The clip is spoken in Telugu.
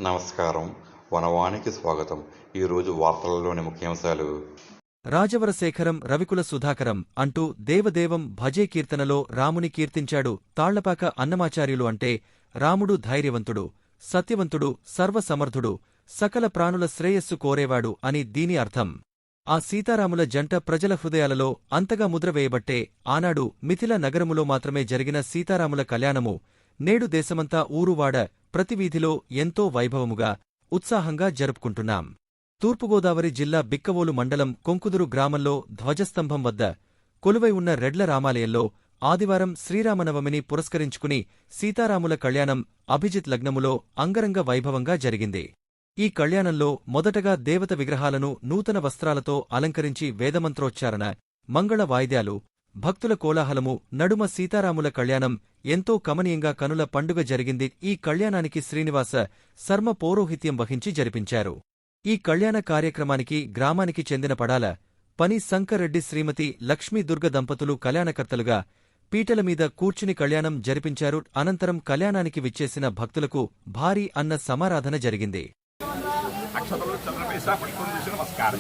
నమస్కారం. వనవానికి స్వాగతం. ఈరోజు వార్తలలోని ముఖ్యాంశాలు. రాజవరశేఖరం రవికుల సుధాకరం అంటూ దేవదేవం భజే కీర్తనలో రాముని కీర్తించాడు తాళ్లపాక అన్నమాచార్యులు. అంటే రాముడు ధైర్యవంతుడు, సత్యవంతుడు, సర్వసమర్థుడు, సకల ప్రాణుల శ్రేయస్సు కోరేవాడు అని దీని అర్థం. ఆ సీతారాముల జంట ప్రజల హృదయాలలో అంతగా ముద్రవేయబట్టే ఆనాడు మిథిల నగరములో మాత్రమే జరిగిన సీతారాముల కళ్యాణము నేడు దేశమంతా ఊరువాడ ప్రతి వీధిలో ఎంతో వైభవముగా, ఉత్సాహంగా జరుపుకుంటున్నాం. తూర్పుగోదావరి జిల్లా బిక్కవోలు మండలం కొంకుదురు గ్రామంలో ధ్వజస్తంభం వద్ద కొలువై ఉన్న రెడ్ల రామాలయంలో ఆదివారం శ్రీరామనవమిని పురస్కరించుకుని సీతారాముల కళ్యాణం అభిజిత్ లగ్నములో అంగరంగ వైభవంగా జరిగింది. ఈ కళ్యాణంలో మొదటగా దేవత విగ్రహాలను నూతన వస్త్రాలతో అలంకరించి వేదమంత్రోచ్చారణ, మంగళ వాయిద్యాలు, భక్తుల కోలాహలము నడుమ సీతారాముల కళ్యాణం ఎంతో కమనీయంగా కనుల పండుగ జరిగింది. ఈ కళ్యాణానికి శ్రీనివాస శర్మ పౌరోహిత్యం వహించి జరిపించారు. ఈ కళ్యాణ కార్యక్రమానికి గ్రామానికి చెందిన పడాల పని శంకర్రెడ్డి, శ్రీమతి లక్ష్మీదుర్గ దంపతులు కళ్యాణకర్తలుగా పీటల మీద కూర్చుని కళ్యాణం జరిపించారు. అనంతరం కళ్యాణానికి విచ్చేసిన భక్తులకు భారీ అన్న సమారాధన జరిగింది. అక్షతలు చంద్రపేశ పట్టుకుని చూసి నమస్కారం.